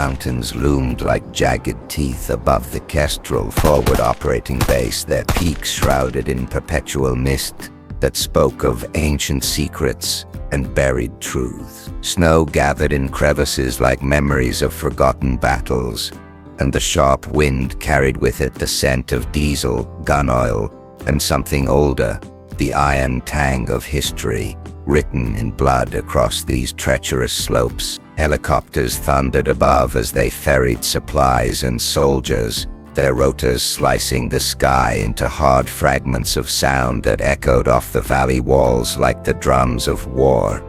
mountains loomed like jagged teeth above the Kestrel forward operating base, their peaks shrouded in perpetual mist that spoke of ancient secrets and buried truths. Snow gathered in crevices like memories of forgotten battles, and the sharp wind carried with it the scent of diesel, gun oil, and something older, the iron tang of history, written in blood across these treacherous slopes. Helicopters thundered above as they ferried supplies and soldiers, their rotors slicing the sky into hard fragments of sound that echoed off the valley walls like the drums of war.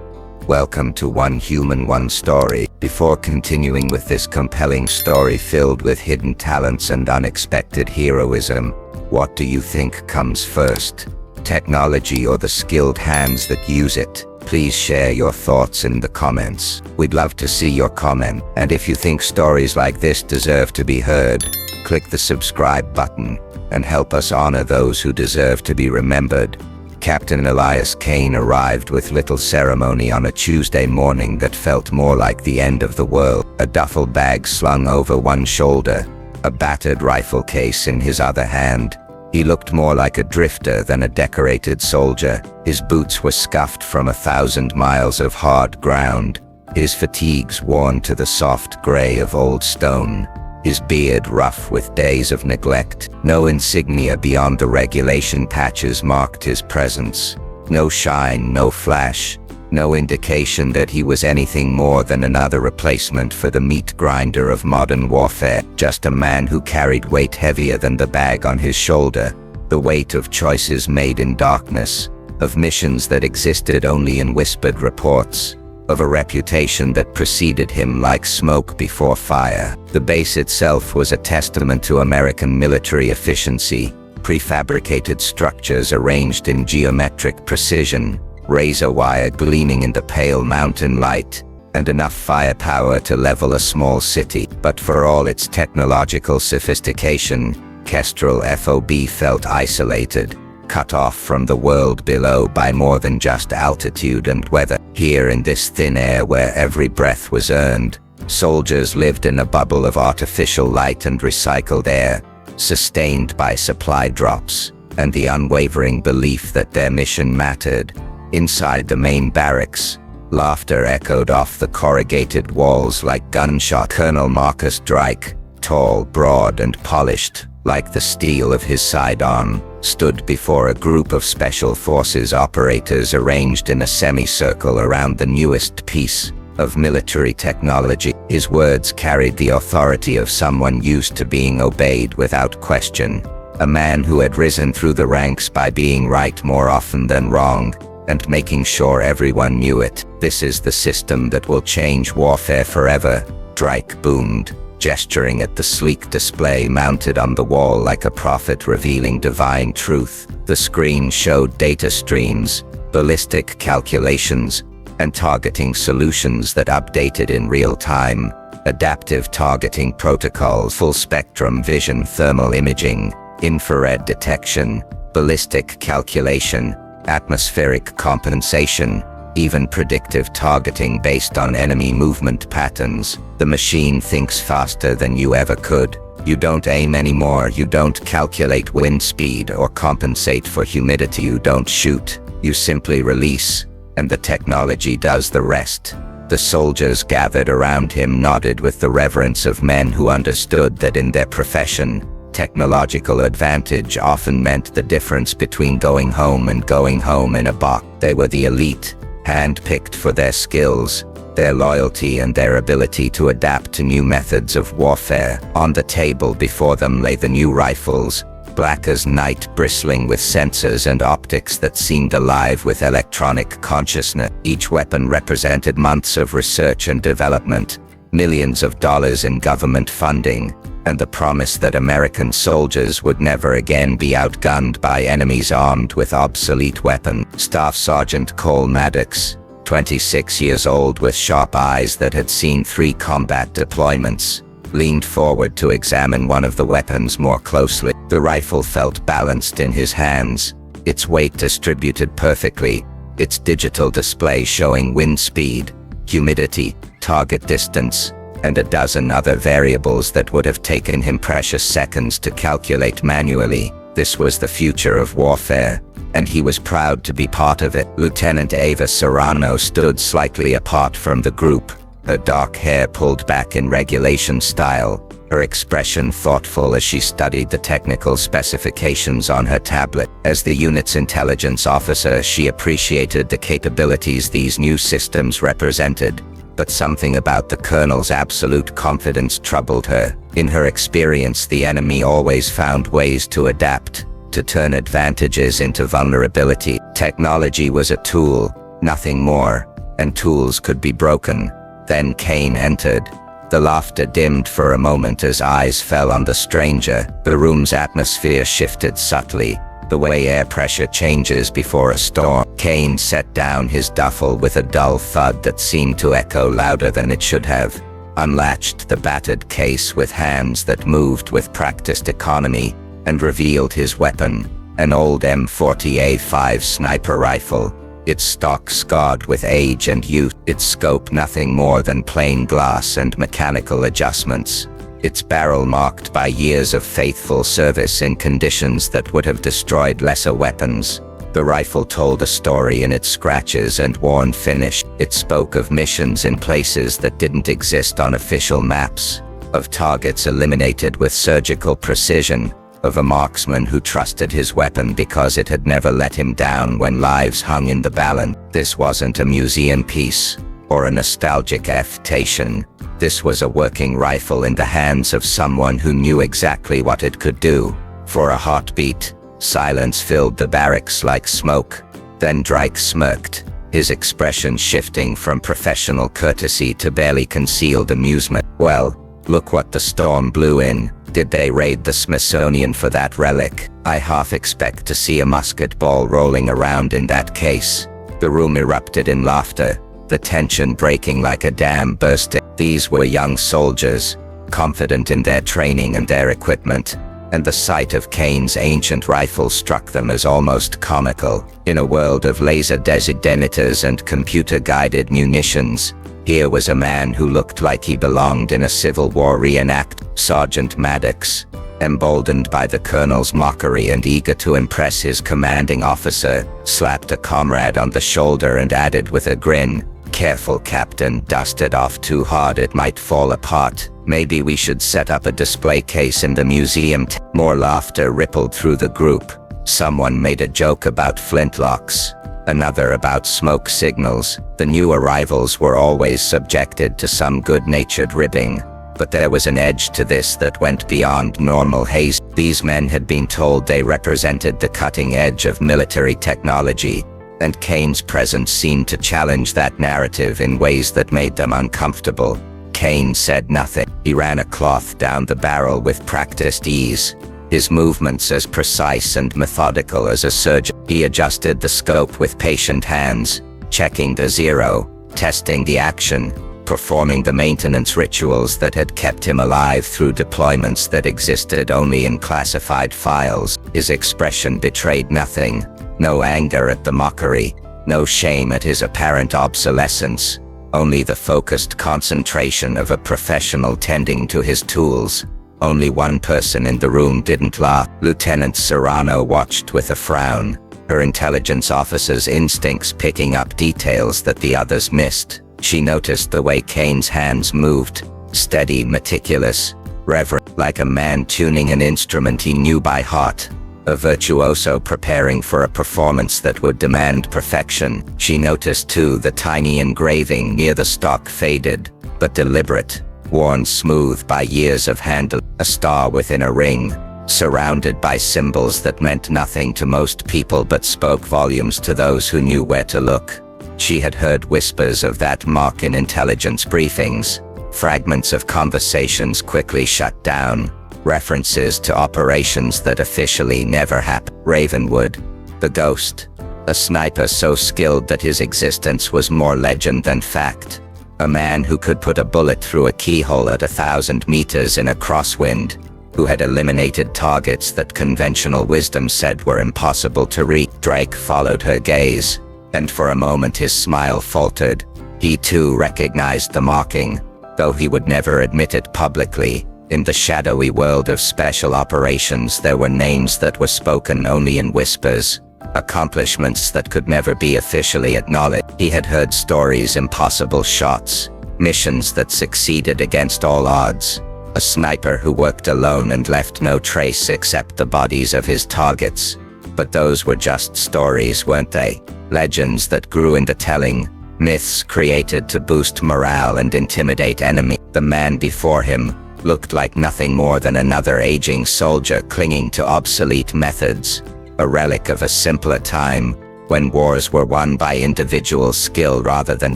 Welcome to One Human, One Story. Before continuing with this compelling story filled with hidden talents and unexpected heroism, what do you think comes first? Technology or the skilled hands that use it? Please share your thoughts in the comments. We'd love to see your comment. And if you think stories like this deserve to be heard, click the subscribe button and help us honor those who deserve to be remembered. Captain Elias Kane arrived with little ceremony on a Tuesday morning that felt more like the end of the world. A duffel bag slung over one shoulder, a battered rifle case in his other hand. He looked more like a drifter than a decorated soldier. His boots were scuffed from 1,000 miles of hard ground, his fatigues worn to the soft gray of old stone, his beard rough with days of neglect. No insignia beyond the regulation patches marked his presence. No shine, no flash, no indication that he was anything more than another replacement for the meat grinder of modern warfare. Just a man who carried weight heavier than the bag on his shoulder, the weight of choices made in darkness, of missions that existed only in whispered reports, of a reputation that preceded him like smoke before fire. The base itself was a testament to American military efficiency, prefabricated structures arranged in geometric precision, razor wire gleaming in the pale mountain light, and enough firepower to level a small city. But for all its technological sophistication, Kestrel FOB felt isolated, cut off from the world below by more than just altitude and weather. Here in this thin air where every breath was earned, soldiers lived in a bubble of artificial light and recycled air, sustained by supply drops, and the unwavering belief that their mission mattered. Inside the main barracks, laughter echoed off the corrugated walls like gunshot. Colonel Marcus Drake, tall, broad, and polished, like the steel of his sidearm, stood before a group of Special Forces operators arranged in a semicircle around the newest piece of military technology. His words carried the authority of someone used to being obeyed without question, a man who had risen through the ranks by being right more often than wrong, and making sure everyone knew it. This is the system that will change warfare forever, Drake boomed, gesturing at the sleek display mounted on the wall like a prophet revealing divine truth. The screen showed data streams, ballistic calculations, and targeting solutions that updated in real time. Adaptive targeting protocols, full-spectrum vision, thermal imaging, infrared detection, ballistic calculation, atmospheric compensation, even predictive targeting based on enemy movement patterns. The machine thinks faster than you ever could. You don't aim anymore, you don't calculate wind speed or compensate for humidity, you don't shoot, you simply release, and the technology does the rest. The soldiers gathered around him nodded with the reverence of men who understood that in their profession, technological advantage often meant the difference between going home and going home in a box. They were the elite, hand-picked for their skills, their loyalty, and their ability to adapt to new methods of warfare. On the table before them lay the new rifles, black as night, bristling with sensors and optics that seemed alive with electronic consciousness. Each weapon represented months of research and development, millions of dollars in government funding, and the promise that American soldiers would never again be outgunned by enemies armed with obsolete weapons. Staff Sergeant Cole Maddox, 26 years old with sharp eyes that had seen 3 combat deployments, leaned forward to examine one of the weapons more closely. The rifle felt balanced in his hands, its weight distributed perfectly, its digital display showing wind speed, humidity, target distance, and a dozen other variables that would have taken him precious seconds to calculate manually. This was the future of warfare, and he was proud to be part of it. Lieutenant Ava Serrano stood slightly apart from the group, her dark hair pulled back in regulation style, her expression thoughtful as she studied the technical specifications on her tablet. As the unit's intelligence officer, she appreciated the capabilities these new systems represented, but something about the colonel's absolute confidence troubled her. In her experience, the enemy always found ways to adapt, to turn advantages into vulnerability. Technology was a tool, nothing more, and tools could be broken. Then Kane entered. The laughter dimmed for a moment as eyes fell on the stranger. The room's atmosphere shifted subtly, the way air pressure changes before a storm. Kane set down his duffel with a dull thud that seemed to echo louder than it should have, unlatched the battered case with hands that moved with practiced economy, and revealed his weapon, an old M40A5 sniper rifle, its stock scarred with age and youth, its scope nothing more than plain glass and mechanical adjustments, its barrel marked by years of faithful service in conditions that would have destroyed lesser weapons. The rifle told a story in its scratches and worn finish. It spoke of missions in places that didn't exist on official maps, of targets eliminated with surgical precision, of a marksman who trusted his weapon because it had never let him down when lives hung in the balance. This wasn't a museum piece, or a nostalgic affectation. This was a working rifle in the hands of someone who knew exactly what it could do. For a heartbeat, silence filled the barracks like smoke. Then Drake smirked, his expression shifting from professional courtesy to barely concealed amusement. "Well, look what the storm blew in. Did they raid the Smithsonian for that relic? I half expect to see a musket ball rolling around in that case." The room erupted in laughter, the tension breaking like a dam bursting. These were young soldiers, confident in their training and their equipment, and the sight of Kane's ancient rifle struck them as almost comical. In a world of laser detonators and computer-guided munitions, here was a man who looked like he belonged in a Civil War reenact. Sergeant Maddox, emboldened by the colonel's mockery and eager to impress his commanding officer, slapped a comrade on the shoulder and added with a grin, "Careful, Captain, dust it off too hard it might fall apart. Maybe we should set up a display case in the museum." More laughter rippled through the group. Someone made a joke about flintlocks, another about smoke signals. The new arrivals were always subjected to some good-natured ribbing, but there was an edge to this that went beyond normal haste. These men had been told they represented the cutting edge of military technology, and Kane's presence seemed to challenge that narrative in ways that made them uncomfortable. Kane said nothing. He ran a cloth down the barrel with practiced ease, his movements as precise and methodical as a surgeon. He adjusted the scope with patient hands, checking the zero, testing the action, performing the maintenance rituals that had kept him alive through deployments that existed only in classified files. His expression betrayed nothing, no anger at the mockery, no shame at his apparent obsolescence, only the focused concentration of a professional tending to his tools. Only one person in the room didn't laugh. Lieutenant Serrano watched with a frown, her intelligence officer's instincts picking up details that the others missed. She noticed the way Kane's hands moved, steady, meticulous, reverent, like a man tuning an instrument he knew by heart, a virtuoso preparing for a performance that would demand perfection. She noticed too the tiny engraving near the stock, faded, but deliberate, worn smooth by years of handling, a star within a ring, surrounded by symbols that meant nothing to most people but spoke volumes to those who knew where to look. She had heard whispers of that mark in intelligence briefings, fragments of conversations quickly shut down, references to operations that officially never happened. Ravenwood, the Ghost, a sniper so skilled that his existence was more legend than fact, a man who could put a bullet through a keyhole at 1,000 meters in a crosswind, who had eliminated targets that conventional wisdom said were impossible to reach. Drake followed her gaze, and for a moment his smile faltered. He too recognized the marking, though he would never admit it publicly. In the shadowy world of special operations, there were names that were spoken only in whispers, accomplishments that could never be officially acknowledged. He had heard stories, impossible shots, missions that succeeded against all odds, a sniper who worked alone and left no trace except the bodies of his targets. But those were just stories, weren't they? Legends that grew in the telling, myths created to boost morale and intimidate enemy. The man before him looked like nothing more than another aging soldier clinging to obsolete methods, a relic of a simpler time, when wars were won by individual skill rather than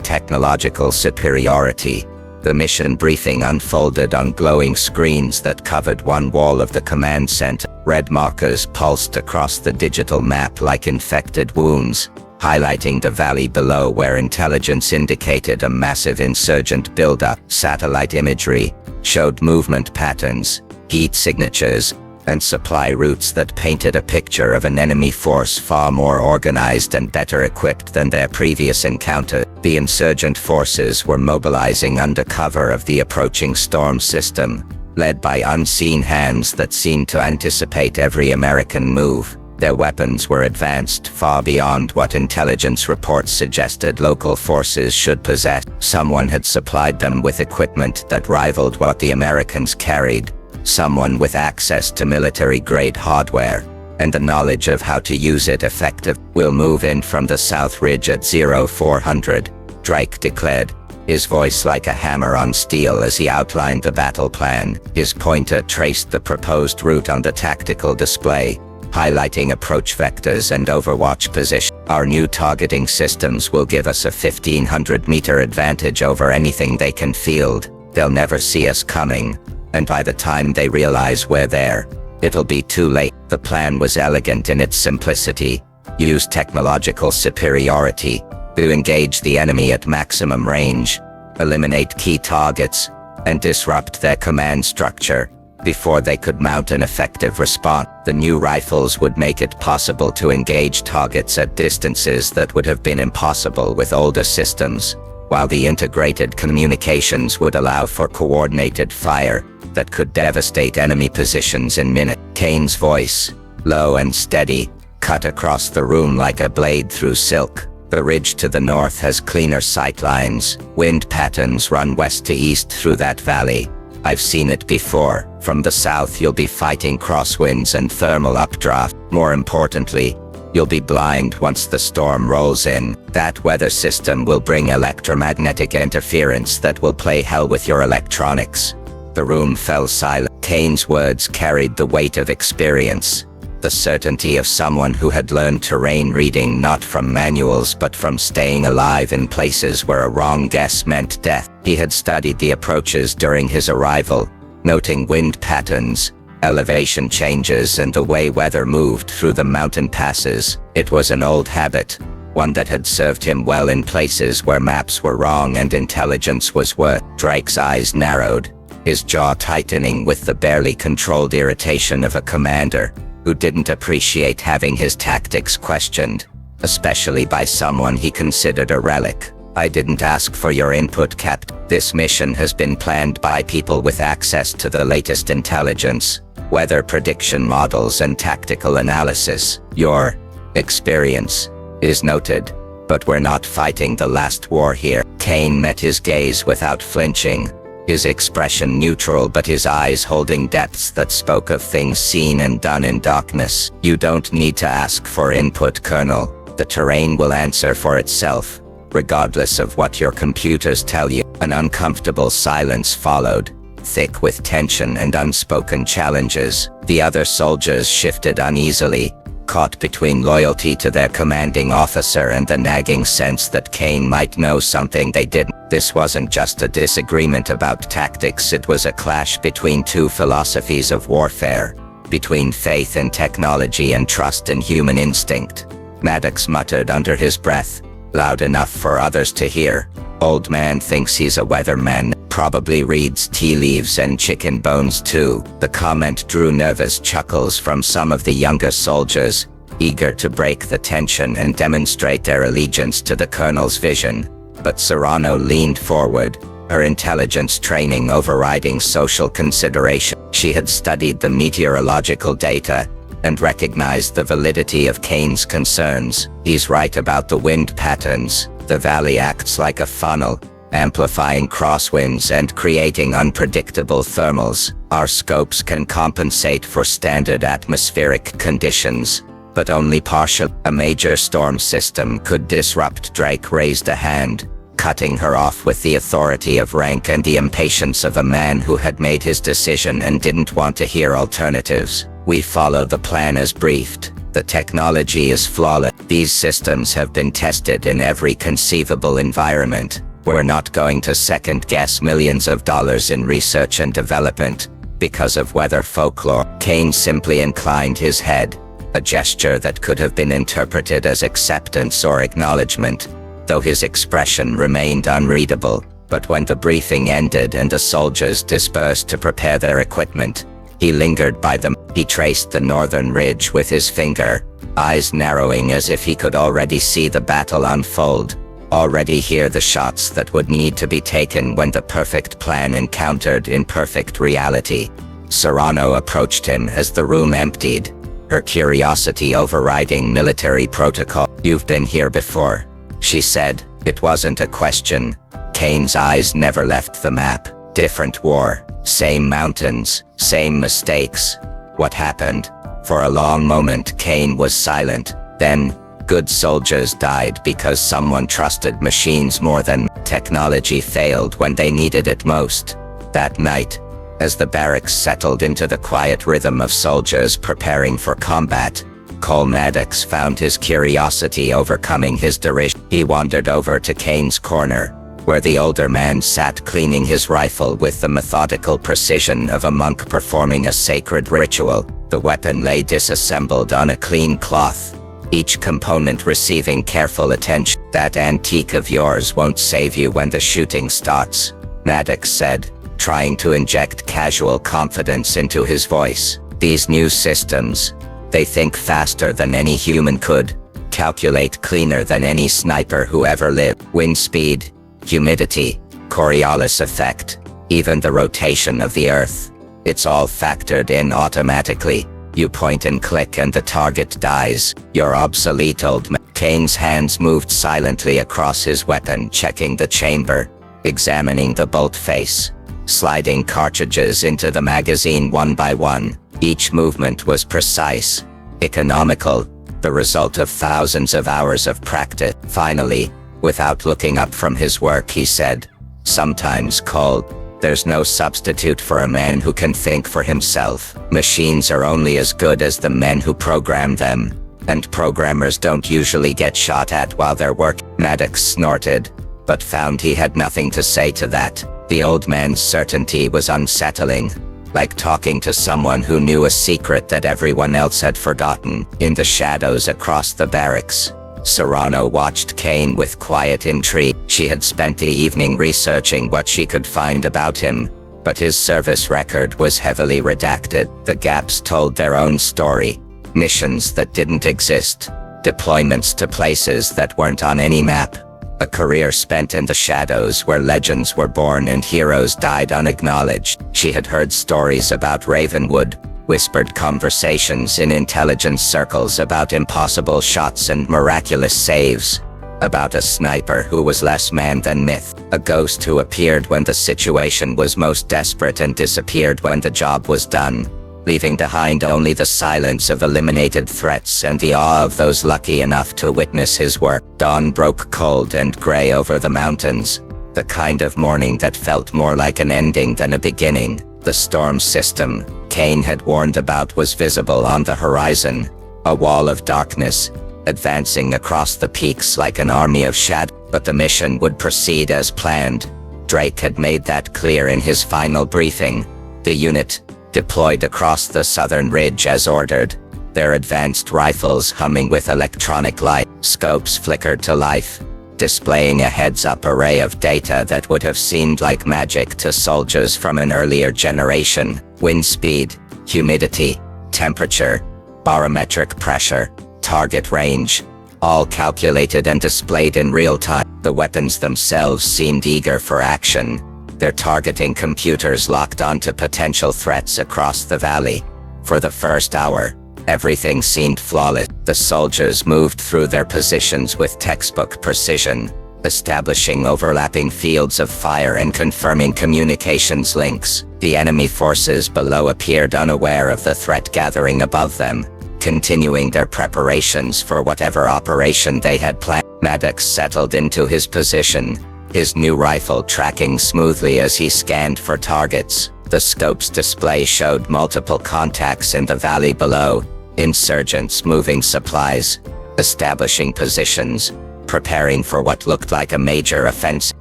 technological superiority. The mission briefing unfolded on glowing screens that covered one wall of the command center. Red markers pulsed across the digital map like infected wounds, highlighting the valley below where intelligence indicated a massive insurgent buildup. Satellite imagery showed movement patterns, heat signatures, and supply routes that painted a picture of an enemy force far more organized and better equipped than their previous encounter. The insurgent forces were mobilizing under cover of the approaching storm system, led by unseen hands that seemed to anticipate every American move. Their weapons were advanced far beyond what intelligence reports suggested local forces should possess. Someone had supplied them with equipment that rivaled what the Americans carried, someone with access to military-grade hardware, and the knowledge of how to use it effectively. "We'll move in from the South Ridge at 0400, Drake declared, his voice like a hammer on steel as he outlined the battle plan. His pointer traced the proposed route on the tactical display, highlighting approach vectors and overwatch position. "Our new targeting systems will give us a 1,500-meter advantage over anything they can field. They'll never see us coming, and by the time they realize we're there, it'll be too late." The plan was elegant in its simplicity. Use technological superiority to engage the enemy at maximum range, eliminate key targets, and disrupt their command structure before they could mount an effective response. The new rifles would make it possible to engage targets at distances that would have been impossible with older systems, while the integrated communications would allow for coordinated fire that could devastate enemy positions in minutes. Kane's voice, low and steady, cut across the room like a blade through silk. "The ridge to the north has cleaner sight lines. Wind patterns run west to east through that valley. I've seen it before. From the south you'll be fighting crosswinds and thermal updraft. More importantly, you'll be blind once the storm rolls in. That weather system will bring electromagnetic interference that will play hell with your electronics." The room fell silent. Kane's words carried the weight of experience, the certainty of someone who had learned terrain reading not from manuals but from staying alive in places where a wrong guess meant death. He had studied the approaches during his arrival, noting wind patterns, elevation changes, and the way weather moved through the mountain passes. It was an old habit, one that had served him well in places where maps were wrong and intelligence was worse. Drake's eyes narrowed, his jaw tightening with the barely controlled irritation of a commander who didn't appreciate having his tactics questioned, especially by someone he considered a relic. "I didn't ask for your input, Captain. This mission has been planned by people with access to the latest intelligence, weather prediction models, and tactical analysis. Your experience is noted, but we're not fighting the last war here." Kane met his gaze without flinching, his expression neutral but his eyes holding depths that spoke of things seen and done in darkness. "You don't need to ask for input, Colonel. The terrain will answer for itself, regardless of what your computers tell you." An uncomfortable silence followed, thick with tension and unspoken challenges. The other soldiers shifted uneasily, caught between loyalty to their commanding officer and the nagging sense that Kane might know something they didn't. This wasn't just a disagreement about tactics, it was a clash between two philosophies of warfare, between faith in technology and trust in human instinct. Maddox muttered under his breath, loud enough for others to hear, "Old man thinks he's a weatherman, probably reads tea leaves and chicken bones too." The comment drew nervous chuckles from some of the younger soldiers, eager to break the tension and demonstrate their allegiance to the colonel's vision. But Serrano leaned forward, her intelligence training overriding social consideration. She had studied the meteorological data and recognized the validity of Kane's concerns. He's right about the wind patterns. The valley acts like a funnel, amplifying crosswinds and creating unpredictable thermals. Our scopes can compensate for standard atmospheric conditions, but only partially. A major storm system could disrupt. Drake raised a hand, cutting her off with the authority of rank and the impatience of a man who had made his decision and didn't want to hear alternatives. We follow the plan as briefed. The technology is flawless. These systems have been tested in every conceivable environment. We're not going to second-guess millions of dollars in research and development because of weather folklore. Kane simply inclined his head, a gesture that could have been interpreted as acceptance or acknowledgement, though his expression remained unreadable. But when the briefing ended and the soldiers dispersed to prepare their equipment, he lingered by them. He traced the northern ridge with his finger, eyes narrowing as if he could already see the battle unfold, already hear the shots that would need to be taken when the perfect plan encountered imperfect reality. Serrano approached him as the room emptied, her curiosity overriding military protocol. "You've been here before," she said. It wasn't a question. Kane's eyes never left the map. Different war, same mountains, same mistakes. What happened? For a long moment Kane was silent. Then, good soldiers died because someone trusted machines more than technology. Failed when they needed it most. That night, as the barracks settled into the quiet rhythm of soldiers preparing for combat, Cole Maddox found his curiosity overcoming his derision. He wandered over to Kane's corner, where the older man sat cleaning his rifle with the methodical precision of a monk performing a sacred ritual. The weapon lay disassembled on a clean cloth, each component receiving careful attention. "That antique of yours won't save you when the shooting starts," Maddox said, trying to inject casual confidence into his voice. "These new systems, they think faster than any human could, calculate cleaner than any sniper who ever lived. Wind speed, humidity, Coriolis effect, even the rotation of the Earth. It's all factored in automatically. You point and click and the target dies. You're obsolete, old man." Kane's hands moved silently across his weapon, checking the chamber, examining the bolt face, sliding cartridges into the magazine one by one. Each movement was precise, economical, the result of thousands of hours of practice. Finally, without looking up from his work, he said, "Sometimes, Cole, there's no substitute for a man who can think for himself. Machines are only as good as the men who program them, and programmers don't usually get shot at while they're working." Maddox snorted, but found he had nothing to say to that. The old man's certainty was unsettling, like talking to someone who knew a secret that everyone else had forgotten. In the shadows across the barracks, Serrano watched Kane with quiet intrigue. She had spent the evening researching what she could find about him, but his service record was heavily redacted. The gaps told their own story. Missions that didn't exist. Deployments to places that weren't on any map. A career spent in the shadows where legends were born and heroes died unacknowledged. She had heard stories about Ravenwood, whispered conversations in intelligence circles about impossible shots and miraculous saves, about a sniper who was less man than myth, a ghost who appeared when the situation was most desperate and disappeared when the job was done, leaving behind only the silence of eliminated threats and the awe of those lucky enough to witness his work. Dawn broke cold and gray over the mountains, the kind of morning that felt more like an ending than a beginning. The storm system Kane had warned about was visible on the horizon, a wall of darkness, advancing across the peaks like an army of shadows. But the mission would proceed as planned. Drake had made that clear in his final briefing. The unit deployed across the southern ridge as ordered, their advanced rifles humming with electronic light. Scopes flickered to life, displaying a heads-up array of data that would have seemed like magic to soldiers from an earlier generation. Wind speed, humidity, temperature, barometric pressure, target range, all calculated and displayed in real time. The weapons themselves seemed eager for action, their targeting computers locked onto potential threats across the valley. For the first hour, everything seemed flawless. The soldiers moved through their positions with textbook precision, establishing overlapping fields of fire and confirming communications links. The enemy forces below appeared unaware of the threat gathering above them, continuing their preparations for whatever operation they had planned. Maddox settled into his position, his new rifle tracking smoothly as he scanned for targets. The scope's display showed multiple contacts in the valley below, insurgents moving supplies, establishing positions, preparing for what looked like a major offense.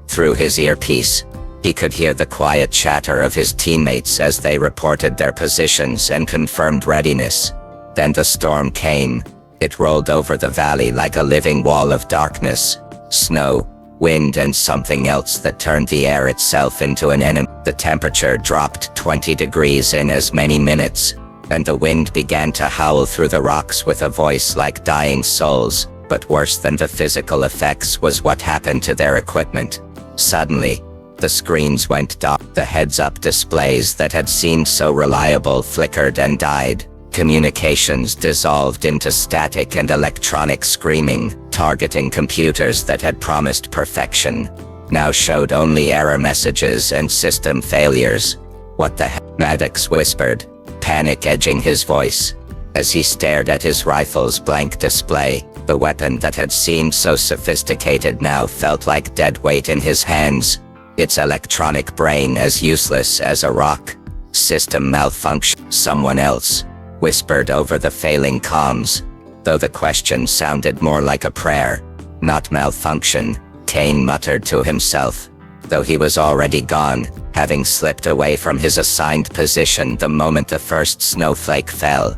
Through his earpiece, he could hear the quiet chatter of his teammates as they reported their positions and confirmed readiness. Then the storm came. It rolled over the valley like a living wall of darkness, snow, wind, and something else that turned the air itself into an enemy. The temperature dropped 20 degrees in as many minutes, and the wind began to howl through the rocks with a voice like dying souls. But worse than the physical effects was what happened to their equipment. Suddenly, the screens went dark. The heads-up displays that had seemed so reliable flickered and died. Communications dissolved into static and electronic screaming. Targeting computers that had promised perfection now showed only error messages and system failures. "What the heck?" Maddox whispered, panic edging his voice. As he stared at his rifle's blank display, the weapon that had seemed so sophisticated now felt like dead weight in his hands, its electronic brain as useless as a rock. "System malfunction," someone else whispered over the failing comms, though the question sounded more like a prayer. "Not malfunction," Kane muttered to himself, though he was already gone, having slipped away from his assigned position the moment the first snowflake fell.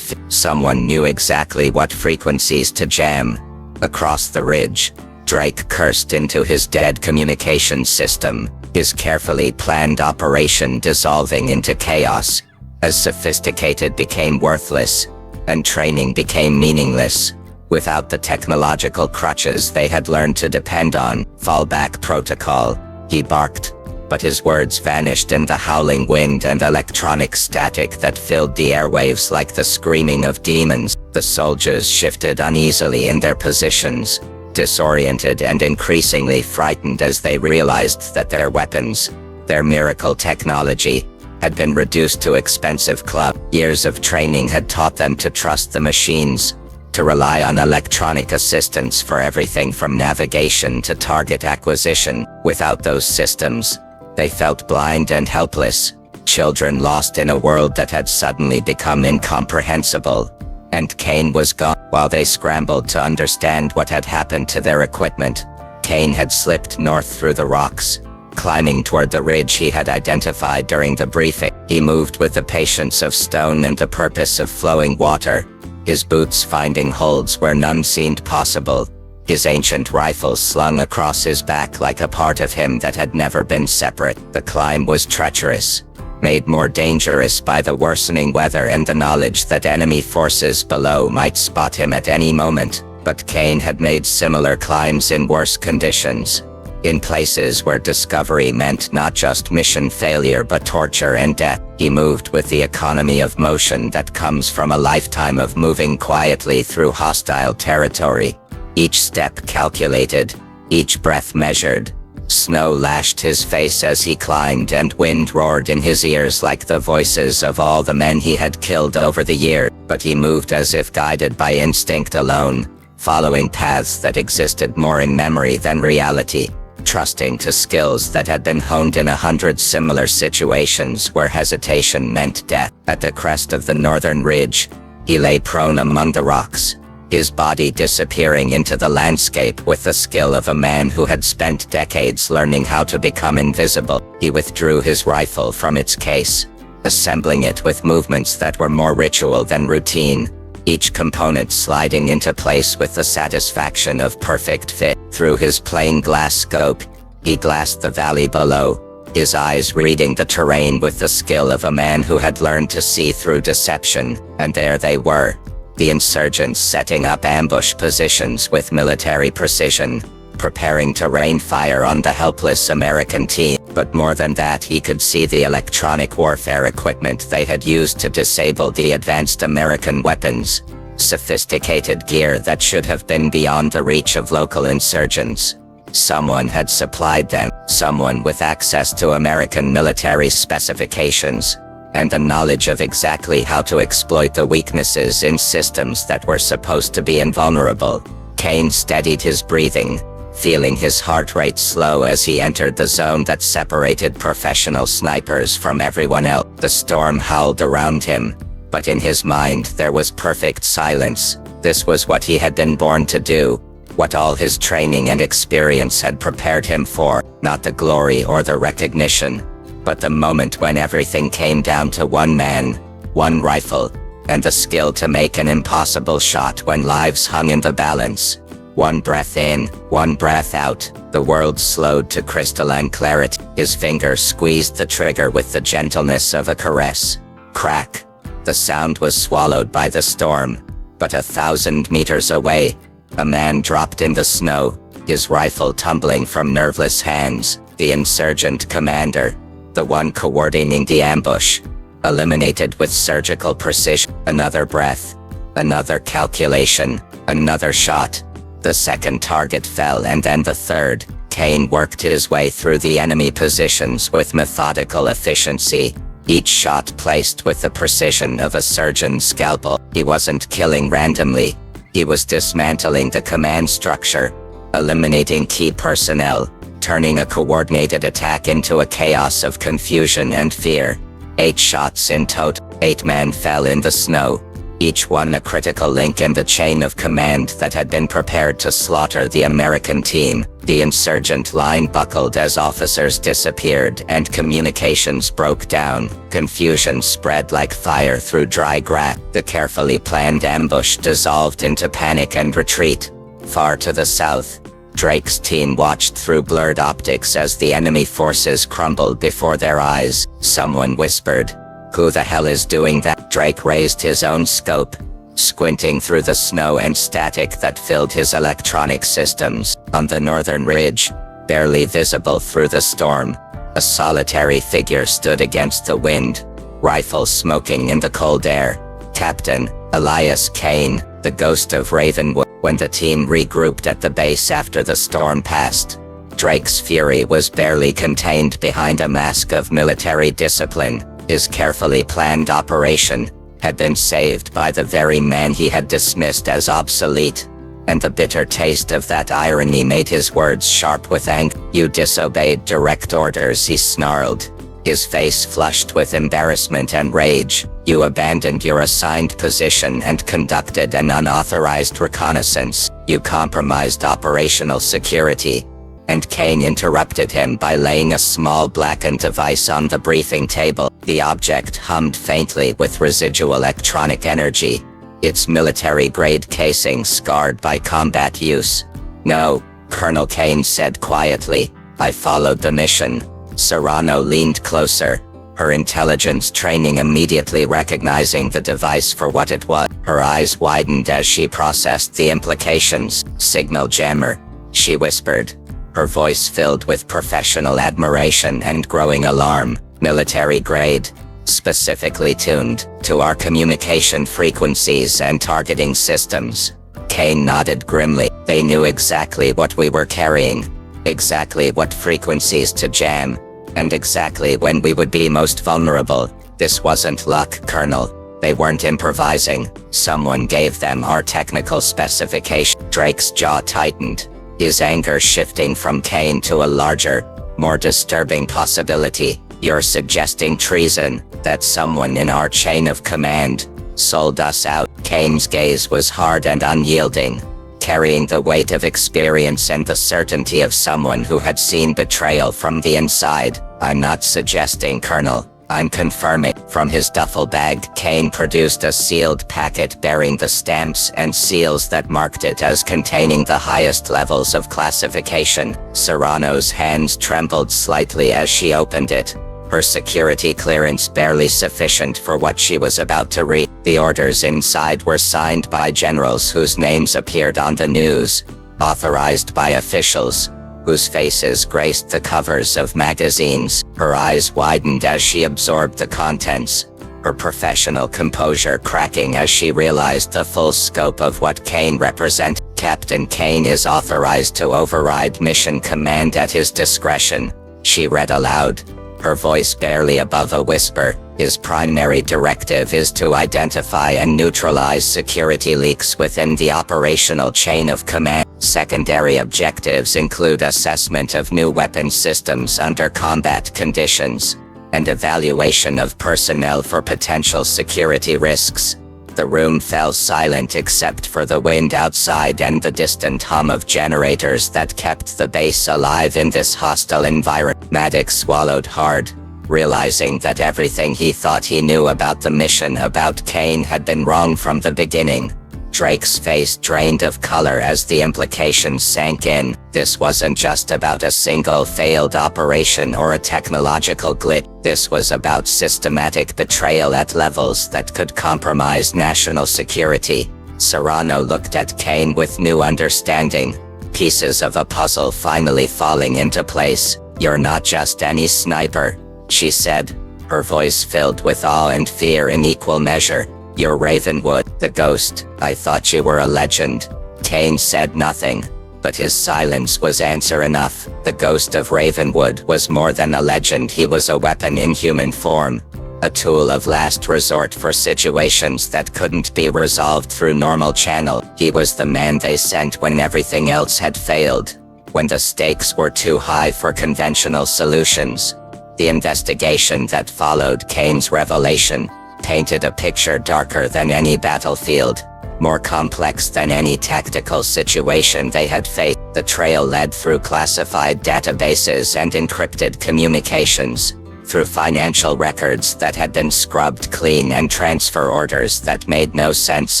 Someone knew exactly what frequencies to jam. Across the ridge, Drake cursed into his dead communication system, his carefully planned operation dissolving into chaos. As sophisticated became worthless, and training became meaningless. Without the technological crutches they had learned to depend on, fallback protocol, he barked. But his words vanished in the howling wind and electronic static that filled the airwaves like the screaming of demons. The soldiers shifted uneasily in their positions, disoriented and increasingly frightened as they realized that their weapons, their miracle technology, had been reduced to expensive club. Years of training had taught them to trust the machines, to rely on electronic assistance for everything from navigation to target acquisition. Without those systems, they felt blind and helpless, children lost in a world that had suddenly become incomprehensible. And Kane was gone. While they scrambled to understand what had happened to their equipment, Kane had slipped north through the rocks, climbing toward the ridge he had identified during the briefing. He moved with the patience of stone and the purpose of flowing water, his boots finding holds where none seemed possible, his ancient rifle slung across his back like a part of him that had never been separate. The climb was treacherous, made more dangerous by the worsening weather and the knowledge that enemy forces below might spot him at any moment. But Kane had made similar climbs in worse conditions, in places where discovery meant not just mission failure but torture and death. He moved with the economy of motion that comes from a lifetime of moving quietly through hostile territory. Each step calculated, each breath measured. Snow lashed his face as he climbed and wind roared in his ears like the voices of all the men he had killed over the years. But he moved as if guided by instinct alone, following paths that existed more in memory than reality, trusting to skills that had been honed in 100 similar situations where hesitation meant death. At the crest of the northern ridge, he lay prone among the rocks, his body disappearing into the landscape with the skill of a man who had spent decades learning how to become invisible. He withdrew his rifle from its case, assembling it with movements that were more ritual than routine, each component sliding into place with the satisfaction of perfect fit. Through his plain glass scope, he glassed the valley below, his eyes reading the terrain with the skill of a man who had learned to see through deception. And there they were, the insurgents setting up ambush positions with military precision, preparing to rain fire on the helpless American team. But more than that, he could see the electronic warfare equipment they had used to disable the advanced American weapons. Sophisticated gear that should have been beyond the reach of local insurgents. Someone had supplied them, someone with access to American military specifications, and the knowledge of exactly how to exploit the weaknesses in systems that were supposed to be invulnerable. Kane steadied his breathing, feeling his heart rate slow as he entered the zone that separated professional snipers from everyone else. The storm howled around him, but in his mind there was perfect silence. This was what he had been born to do, what all his training and experience had prepared him for, not the glory or the recognition, but the moment when everything came down to one man, one rifle, and the skill to make an impossible shot when lives hung in the balance. One breath in, one breath out, the world slowed to crystalline clarity. His finger squeezed the trigger with the gentleness of a caress. Crack. The sound was swallowed by the storm, but 1,000 meters away, a man dropped in the snow, his rifle tumbling from nerveless hands. The insurgent commander, the one coordinating the ambush, eliminated with surgical precision. Another breath, another calculation, another shot. The second target fell, and then the third. Kane worked his way through the enemy positions with methodical efficiency, each shot placed with the precision of a surgeon's scalpel. He wasn't killing randomly. He was dismantling the command structure, eliminating key personnel, turning a coordinated attack into a chaos of confusion and fear. 8 shots in total. 8 men fell in the snow, each one a critical link in the chain of command that had been prepared to slaughter the American team. The insurgent line buckled as officers disappeared and communications broke down. Confusion spread like fire through dry grass. The carefully planned ambush dissolved into panic and retreat. Far to the south, Drake's team watched through blurred optics as the enemy forces crumbled before their eyes. Someone whispered, "Who the hell is doing that?" Drake raised his own scope, squinting through the snow and static that filled his electronic systems. On the northern ridge, barely visible through the storm, a solitary figure stood against the wind, rifle smoking in the cold air. Captain Elias Kane, the Ghost of Ravenwood. When the team regrouped at the base after the storm passed, Drake's fury was barely contained behind a mask of military discipline. His carefully planned operation had been saved by the very man he had dismissed as obsolete, and the bitter taste of that irony made his words sharp with anger. "You disobeyed direct orders," he snarled, his face flushed with embarrassment and rage. "You abandoned your assigned position and conducted an unauthorized reconnaissance. You compromised operational security." And Kane interrupted him by laying a small blackened device on the briefing table. The object hummed faintly with residual electronic energy, its military-grade casing scarred by combat use. "No," Colonel Kane said quietly, "I followed the mission." Serrano leaned closer, her intelligence training immediately recognizing the device for what it was. Her eyes widened as she processed the implications. "Signal jammer," she whispered, her voice filled with professional admiration and growing alarm. "Military grade, specifically tuned to our communication frequencies and targeting systems." Kane nodded grimly. They knew exactly what we were carrying, exactly what frequencies to jam, and exactly when we would be most vulnerable. This wasn't luck, Colonel. They weren't improvising. Someone gave them our technical specification. Drake's jaw tightened, his anger shifting from Kane to a larger, more disturbing possibility. "You're suggesting treason, that someone in our chain of command sold us out." Kane's gaze was hard and unyielding, carrying the weight of experience and the certainty of someone who had seen betrayal from the inside. "I'm not suggesting, Colonel. I'm confirming." From his duffel bag, Kane produced a sealed packet bearing the stamps and seals that marked it as containing the highest levels of classification. Serrano's hands trembled slightly as she opened it, her security clearance barely sufficient for what she was about to read. The orders inside were signed by generals whose names appeared on the news, authorized by officials, whose faces graced the covers of magazines. Her eyes widened as she absorbed the contents, her professional composure cracking as she realized the full scope of what Kane represented. Captain Kane is authorized to override mission command at his discretion, she read aloud, her voice barely above a whisper. His primary directive is to identify and neutralize security leaks within the operational chain of command. Secondary objectives include assessment of new weapon systems under combat conditions, and evaluation of personnel for potential security risks. The room fell silent except for the wind outside and the distant hum of generators that kept the base alive in this hostile environment. Maddox swallowed hard, realizing that everything he thought he knew about the mission about Kane had been wrong from the beginning. Drake's face drained of color as the implications sank in. This wasn't just about a single failed operation or a technological glitch. This was about systematic betrayal at levels that could compromise national security. Serrano looked at Kane with new understanding, pieces of a puzzle finally falling into place. "You're not just any sniper," she said, her voice filled with awe and fear in equal measure. "You're Ravenwood, the ghost. I thought you were a legend." Kane said nothing, but his silence was answer enough. The Ghost of Ravenwood was more than a legend. He was a weapon in human form, a tool of last resort for situations that couldn't be resolved through normal channel. He was the man they sent when everything else had failed, when the stakes were too high for conventional solutions. The investigation that followed Kane's revelation painted a picture darker than any battlefield, more complex than any tactical situation they had faced. The trail led through classified databases and encrypted communications, through financial records that had been scrubbed clean and transfer orders that made no sense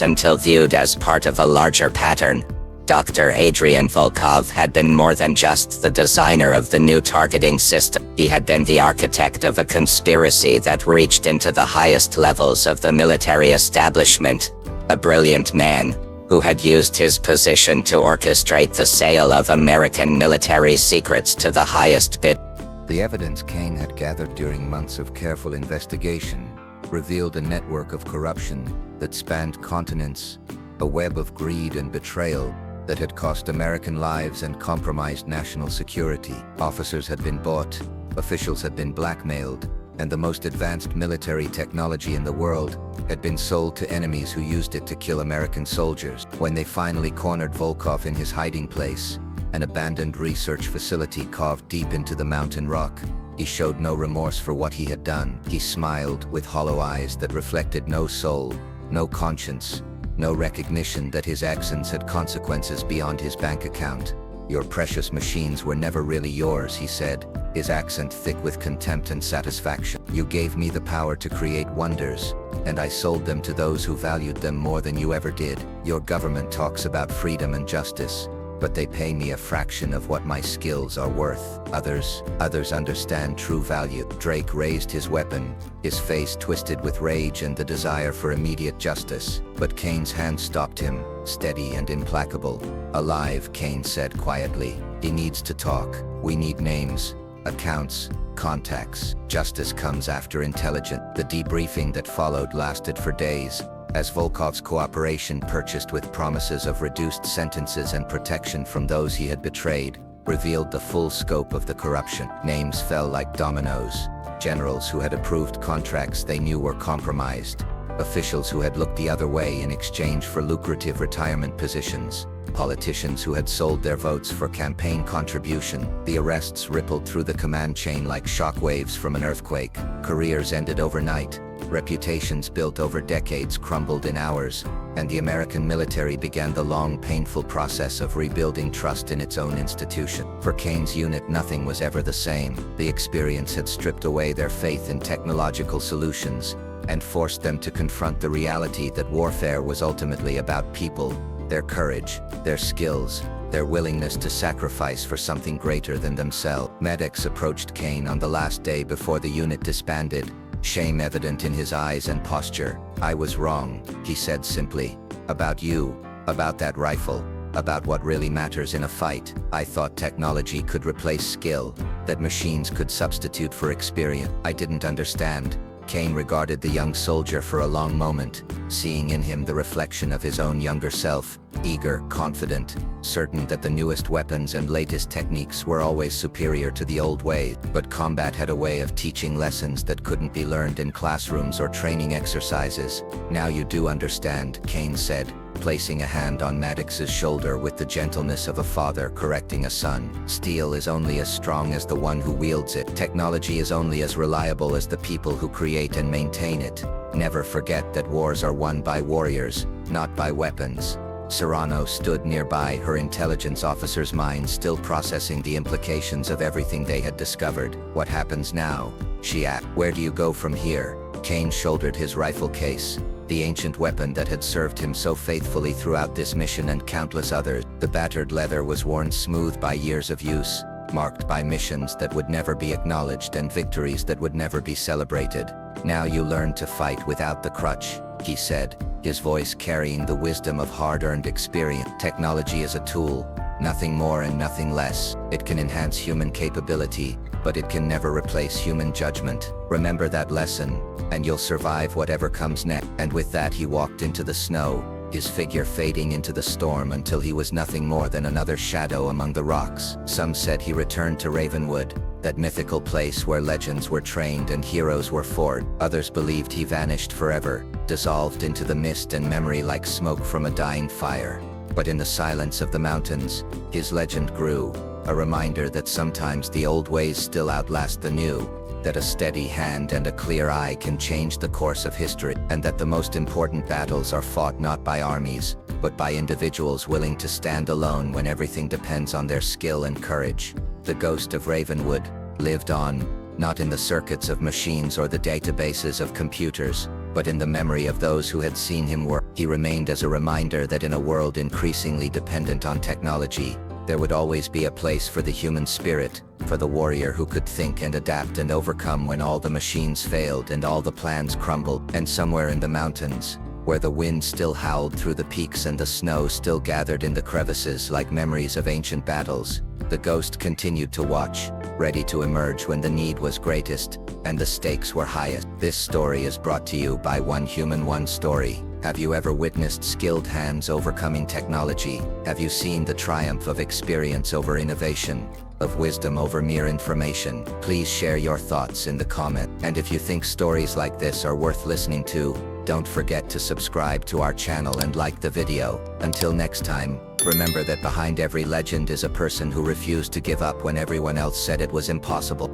until viewed as part of a larger pattern. Dr. Adrian Volkov had been more than just the designer of the new targeting system. He had been the architect of a conspiracy that reached into the highest levels of the military establishment. A brilliant man, who had used his position to orchestrate the sale of American military secrets to the highest bid. The evidence Kane had gathered during months of careful investigation revealed a network of corruption that spanned continents, a web of greed and betrayal that had cost American lives and compromised national security. Officers had been bought, officials had been blackmailed, and the most advanced military technology in the world had been sold to enemies who used it to kill American soldiers. When they finally cornered Volkov in his hiding place, an abandoned research facility carved deep into the mountain rock, he showed no remorse for what he had done. He smiled with hollow eyes that reflected no soul, no conscience, no recognition that his actions had consequences beyond his bank account. "Your precious machines were never really yours," he said, his accent thick with contempt and satisfaction. "You gave me the power to create wonders, and I sold them to those who valued them more than you ever did. Your government talks about freedom and justice, but they pay me a fraction of what my skills are worth. Others understand true value." Drake raised his weapon, his face twisted with rage and the desire for immediate justice. But Kane's hand stopped him, steady and implacable. "Alive," Kane said quietly. "He needs to talk. We need names, accounts, contacts. Justice comes after intelligence." The debriefing that followed lasted for days, as Volkov's cooperation, purchased with promises of reduced sentences and protection from those he had betrayed, revealed the full scope of the corruption. Names fell like dominoes. Generals who had approved contracts they knew were compromised. Officials who had looked the other way in exchange for lucrative retirement positions. Politicians who had sold their votes for campaign contribution. The arrests rippled through the command chain like shockwaves from an earthquake. Careers ended overnight. Reputations built over decades crumbled in hours, and the American military began the long, painful process of rebuilding trust in its own institution. For Kane's unit, nothing was ever the same. The experience had stripped away their faith in technological solutions and forced them to confront the reality that warfare was ultimately about people, their courage, their skills, their willingness to sacrifice for something greater than themselves. Maddox approached Kane on the last day before the unit disbanded, shame evident in his eyes and posture. "I was wrong," he said simply. "About you, about that rifle. about what really matters in a fight. I thought technology could replace skill, that machines could substitute for experience. I didn't understand. Kane regarded the young soldier for a long moment, seeing in him the reflection of his own younger self, eager, confident, certain that the newest weapons and latest techniques were always superior to the old ways. But combat had a way of teaching lessons that couldn't be learned in classrooms or training exercises. Now you do understand, Kane said, placing a hand on Maddox's shoulder with the gentleness of a father correcting a son. Steel is only as strong as the one who wields it. Technology is only as reliable as the people who create and maintain it. Never forget that wars are won by warriors, not by weapons. Serrano stood nearby, her intelligence officer's mind still processing the implications of everything they had discovered. What happens now? She asked. Where do you go from here? Kane shouldered his rifle case, the ancient weapon that had served him so faithfully throughout this mission and countless others. The battered leather was worn smooth by years of use, marked by missions that would never be acknowledged and victories that would never be celebrated. Now you learn to fight without the crutch, he said, his voice carrying the wisdom of hard-earned experience. Technology is a tool, nothing more and nothing less. It can enhance human capability, but it can never replace human judgment. Remember that lesson, and you'll survive whatever comes next. And with that he walked into the snow, his figure fading into the storm until he was nothing more than another shadow among the rocks. Some said he returned to Ravenwood, that mythical place where legends were trained and heroes were fought. Others believed he vanished forever, dissolved into the mist and memory like smoke from a dying fire. But in the silence of the mountains, his legend grew, a reminder that sometimes the old ways still outlast the new, that a steady hand and a clear eye can change the course of history, and that the most important battles are fought not by armies, but by individuals willing to stand alone when everything depends on their skill and courage. The Ghost of Ravenwood lived on, not in the circuits of machines or the databases of computers, but in the memory of those who had seen him work. He remained as a reminder that in a world increasingly dependent on technology, there would always be a place for the human spirit, for the warrior who could think and adapt and overcome when all the machines failed and all the plans crumbled. And somewhere in the mountains, where the wind still howled through the peaks and the snow still gathered in the crevices like memories of ancient battles, the ghost continued to watch, ready to emerge when the need was greatest and the stakes were highest. This story is brought to you by One Human One Story. Have you ever witnessed skilled hands overcoming technology? Have you seen the triumph of experience over innovation, of wisdom over mere information? Please share your thoughts in the comment. And if you think stories like this are worth listening to, don't forget to subscribe to our channel and like the video. Until next time, remember that behind every legend is a person who refused to give up when everyone else said it was impossible.